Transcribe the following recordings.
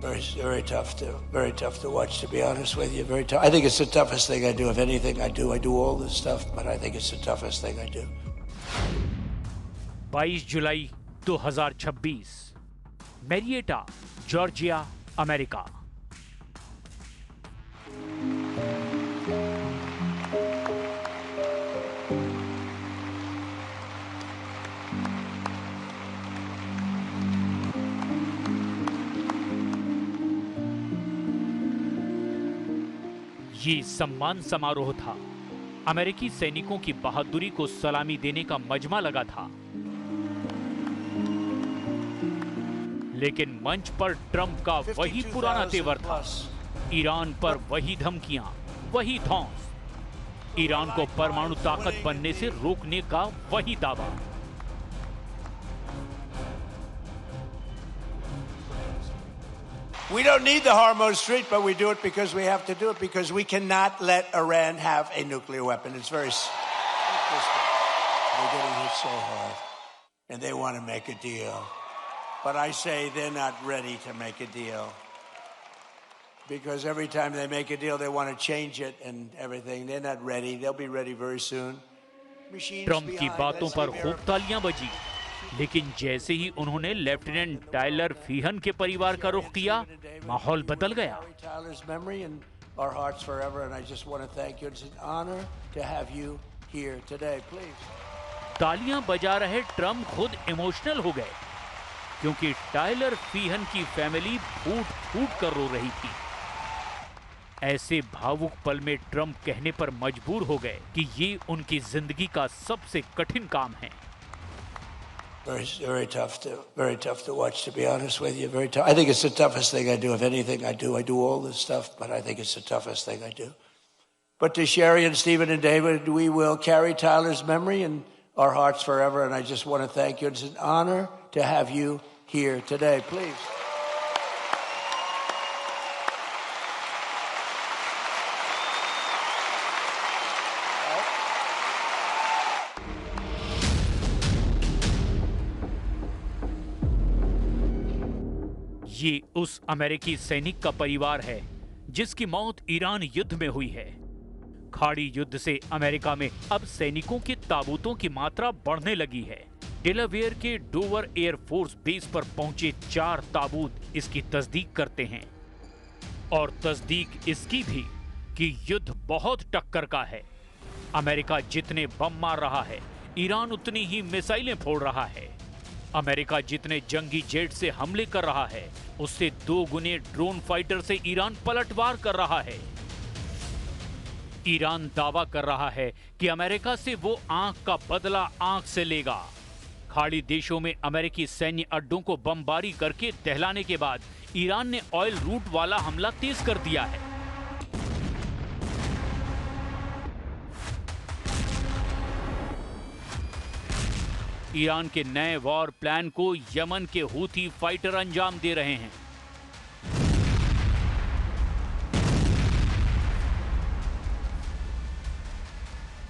Very tough to watch, to be honest with you. Very tough. I think it's the toughest thing I do. If anything, I do all this stuff, but I think it's the toughest thing I do. 22 जुलाई 2026, Marietta, Georgia, America. ये सम्मान समारोह था। अमेरिकी सैनिकों की बहादुरी को सलामी देने का मजमा लगा था, लेकिन मंच पर ट्रंप का वही पुराना तेवर था। ईरान पर वही धमकियां, वही धौंस, ईरान को परमाणु ताकत बनने से रोकने का वही दावा। We don't need the Hormuz Strait, but we do it because we have to do it, because we cannot let Iran have a nuclear weapon. It's very simple. They're getting hit so hard, and they want to make a deal. But I say they're not ready to make a deal, because every time they make a deal, they want to change it and everything. They're not ready. They'll be ready very soon. Trump की बातों पर खूब तालियां बजी, लेकिन जैसे ही उन्होंने lieutenant Tyler फीहन के परिवार का रुख किया, माहौल बदल गया। तालियां बजा रहे ट्रंप खुद इमोशनल हो गए, क्योंकि टायलर फीहन की फैमिली फूट फूट कर रो रही थी। ऐसे भावुक पल में ट्रंप कहने पर मजबूर हो गए कि ये उनकी जिंदगी का सबसे कठिन काम है। Very tough to watch, to be honest with you. Very tough. I think it's the toughest thing I do. If anything, I do all this stuff, but I think it's the toughest thing I do. But to Sherry and Stephen and David, we will carry Tyler's memory in our hearts forever. And I just want to thank you. It's an honor to have you here today. Please. ये उस अमेरिकी सैनिक का परिवार है जिसकी मौत Iran युद्ध में हुई है। खाड़ी युद्ध से अमेरिका में अब सैनिकों के ताबूतों की मात्रा बढ़ने लगी है। डेलावेयर के डोवर एयरफोर्स बेस पर पहुंचे 4 ताबूत इसकी तस्दीक करते हैं, और तस्दीक इसकी भी कि युद्ध बहुत टक्कर का है। अमेरिका जितने बम मार रहा है, ईरान उतनी ही मिसाइलें फोड़ रहा है। अमेरिका जितने जंगी जेट से हमले कर रहा है, उससे 2 गुने ड्रोन फाइटर से ईरान पलटवार कर रहा है। ईरान दावा कर रहा है कि अमेरिका से वो आंख का बदला आंख से लेगा। खाड़ी देशों में अमेरिकी सैन्य अड्डों को बमबारी करके दहलाने के बाद ईरान ने ऑयल रूट वाला हमला तेज कर दिया है। ईरान के नए वॉर प्लान को यमन के हूथी फाइटर अंजाम दे रहे हैं।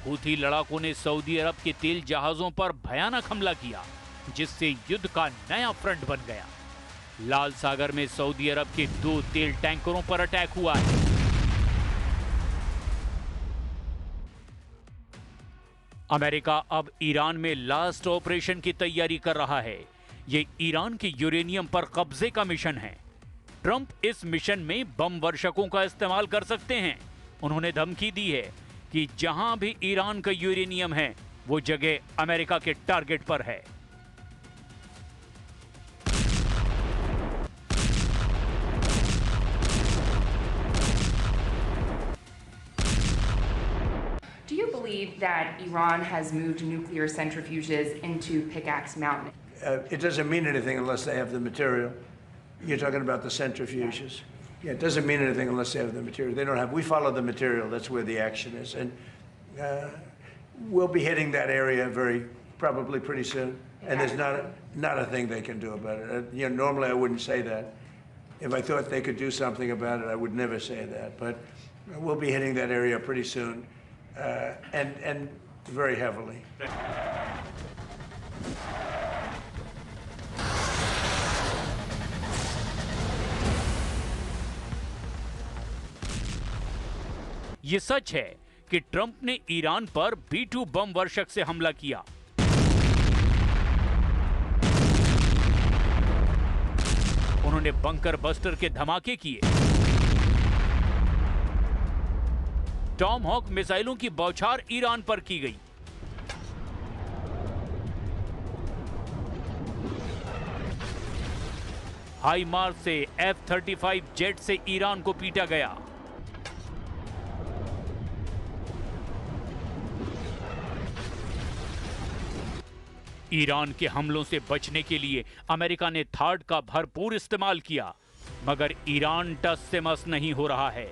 हूथी लड़ाकों ने सऊदी अरब के तेल जहाजों पर भयानक हमला किया, जिससे युद्ध का नया फ्रंट बन गया। लाल सागर में सऊदी अरब के 2 तेल टैंकरों पर अटैक हुआ है। अमेरिका अब ईरान में लास्ट ऑपरेशन की तैयारी कर रहा है। ये ईरान के यूरेनियम पर कब्जे का मिशन है। ट्रंप इस मिशन में बम वर्षकों का इस्तेमाल कर सकते हैं। उन्होंने धमकी दी है कि जहां भी ईरान का यूरेनियम है, वो जगह अमेरिका के टारगेट पर है। Do you believe that Iran has moved nuclear centrifuges into Pickaxe Mountain? It doesn't mean anything unless they have the material. You're talking about the centrifuges. Yeah, it doesn't mean anything unless they have the material. They don't have. We follow the material. That's where the action is, and we'll be hitting that area probably pretty soon. And there's not a thing they can do about it. Normally I wouldn't say that. If I thought they could do something about it, I would never say that. But we'll be hitting that area pretty soon, and very heavily. ये सच है कि Trump ने Iran पर B-2 बम वर्षक से हमला किया। उन्होंने बंकर बस्टर के धमाके किए, टॉम हॉक मिसाइलों की बौछार ईरान पर की गई। हाई मार्स से F-35 जेट से ईरान को पीटा गया। ईरान के हमलों से बचने के लिए अमेरिका ने थाड का भरपूर इस्तेमाल किया, मगर ईरान टस से मस नहीं हो रहा है,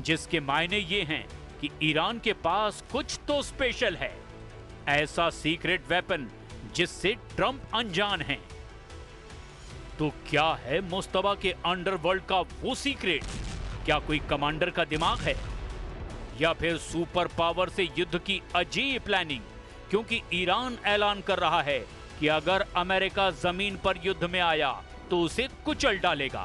जिसके मायने ये हैं कि ईरान के पास कुछ तो स्पेशल है, ऐसा सीक्रेट वेपन जिससे ट्रंप अनजान हैं। तो क्या है मुस्तफा के अंडरवर्ल्ड का वो सीक्रेट? क्या कोई कमांडर का दिमाग है, या फिर सुपर पावर से युद्ध की अजीब प्लानिंग? क्योंकि ईरान ऐलान कर रहा है कि अगर अमेरिका जमीन पर युद्ध में आया तो उसे कुचल डालेगा।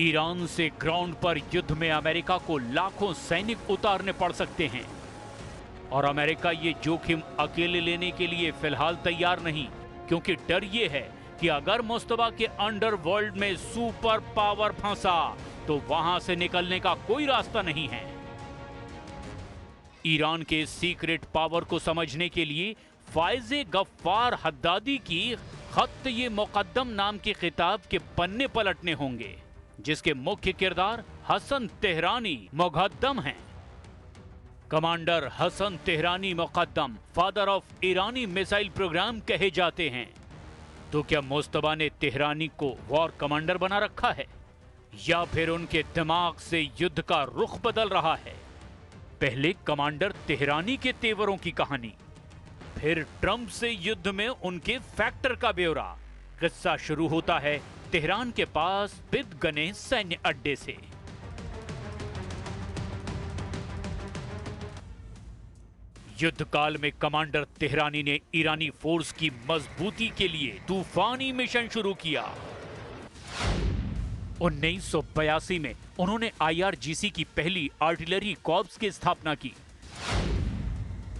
ईरान से ग्राउंड पर युद्ध में अमेरिका को लाखों सैनिक उतारने पड़ सकते हैं, और अमेरिका ये जोखिम अकेले लेने के लिए फिलहाल तैयार नहीं, क्योंकि डर ये है कि अगर मुस्तफा के अंडरवर्ल्ड में सुपर पावर फंसा तो वहां से निकलने का कोई रास्ता नहीं है। ईरान के सीक्रेट पावर को समझने के लिए फायज़े गफ्फार हद्दादी की खत ये मुकद्दम नाम की किताब के पन्ने पलटने होंगे, जिसके मुख्य किरदार हसन तेहरानी मुकद्दम हैं। Commander Hasan Tehrani Moghaddam father of Irani missile program कहे जाते हैं। तो क्या मुस्तफा ने तेहरानी को वॉर कमांडर बना रखा है, या फिर उनके दिमाग से युद्ध का रुख बदल रहा है? पहले कमांडर तेहरानी के तेवरों की कहानी, फिर ट्रंप से युद्ध में उनके फैक्टर का ब्यौरा। किस्सा शुरू होता है तेहरान के पास बिदगने सैन्य अड्डे से। युद्ध काल में कमांडर तेहरानी ने ईरानी फोर्स की मजबूती के लिए तूफानी मिशन शुरू किया। 1982 में उन्होंने IRGC की पहली आर्टिलरी कॉर्प्स की स्थापना की।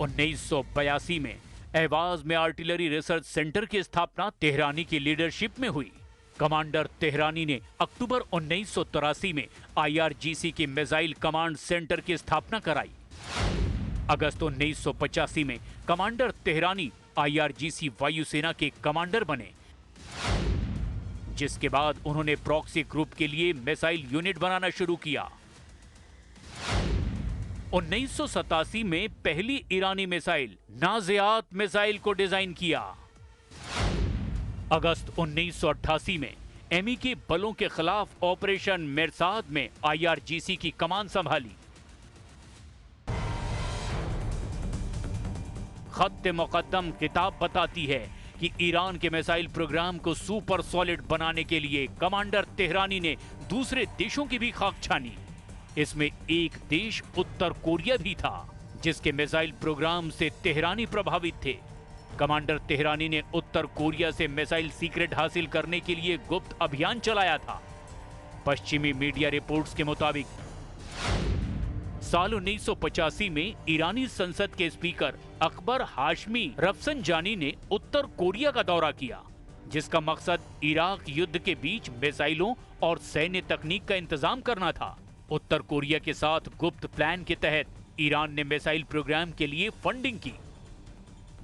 1982 में एवाज में आर्टिलरी रिसर्च सेंटर की स्थापना तेहरानी की लीडरशिप में हुई। कमांडर तेहरानी ने अक्टूबर 1983 में IRGC के मिसाइल कमांड सेंटर की स्थापना कराई। अगस्त 1985 में कमांडर तेहरानी IRGC वायुसेना के कमांडर बने, जिसके बाद उन्होंने प्रॉक्सी ग्रुप के लिए मिसाइल यूनिट बनाना शुरू किया। 1987 में पहली ईरानी मिसाइल नाज़ियात मिसाइल को डिजाइन किया। अगस्त 1988 में MEK बलों के खिलाफ ऑपरेशन मेरसाद में IRGC की कमान संभाली। खत्ते मुकद्दम किताब बताती है कि ईरान के मिसाइल प्रोग्राम को सुपर सॉलिड बनाने के लिए कमांडर तेहरानी ने दूसरे देशों की भी खाक छानी। इसमें एक देश उत्तर कोरिया भी था, जिसके मिसाइल प्रोग्राम से तेहरानी प्रभावित थे। कमांडर तेहरानी ने उत्तर कोरिया से मिसाइल सीक्रेट हासिल करने के लिए गुप्त अभियान चलाया था। पश्चिमी मीडिया रिपोर्ट्स के मुताबिक साल 1985 में ईरानी संसद के स्पीकर अकबर हाशमी रफसंजानी ने उत्तर कोरिया का दौरा किया, जिसका मकसद इराक युद्ध के बीच मिसाइलों और सैन्य तकनीक का इंतजाम करना था। उत्तर कोरिया के साथ गुप्त प्लान के तहत ईरान ने मिसाइल प्रोग्राम के लिए फंडिंग की।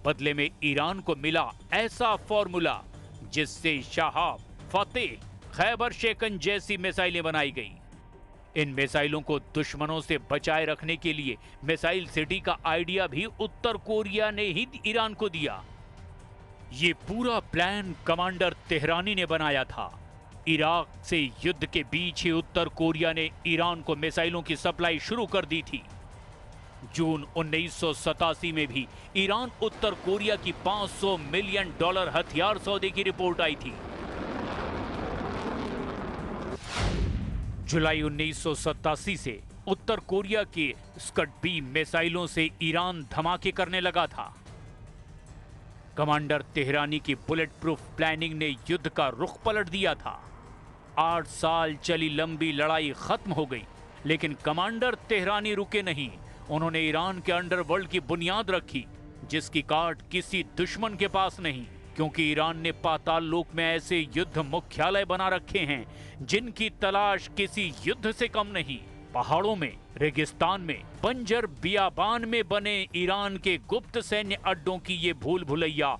बदले में ईरान को मिला ऐसा फॉर्मूला जिससे शहाब, फतेह, खैबर शेकन जैसी मिसाइलें बनाई गई। इन मिसाइलों को दुश्मनों से बचाए रखने के लिए मिसाइल सिटी का आइडिया भी उत्तर कोरिया ने ही ईरान को दिया। ये पूरा प्लान कमांडर तेहरानी ने बनाया था। इराक से युद्ध के बीच ही उत्तर कोरिया ने ईरान को मिसाइलों की सप्लाई शुरू कर दी थी। जून 1987 में भी ईरान उत्तर कोरिया की $500 मिलियन हथियार सौदे की रिपोर्ट आई थी। जुलाई 1987 से उत्तर कोरिया के स्कड बी मिसाइलों से ईरान धमाके करने लगा था। कमांडर तेहरानी की बुलेट प्रूफ प्लानिंग ने युद्ध का रुख पलट दिया था। 8 साल चली लंबी लड़ाई खत्म हो गई, लेकिन कमांडर तेहरानी रुके नहीं। उन्होंने ईरान के अंडरवर्ल्ड की बुनियाद रखी, जिसकी काट किसी दुश्मन के पास नहीं, क्योंकि ईरान ने पाताल लोक में ऐसे युद्ध मुख्यालय बना रखे हैं जिनकी तलाश किसी युद्ध से कम नहीं। पहाड़ों में, रेगिस्तान में, बंजर बियाबान में बने ईरान के गुप्त सैन्य अड्डों की ये भूल भुलैया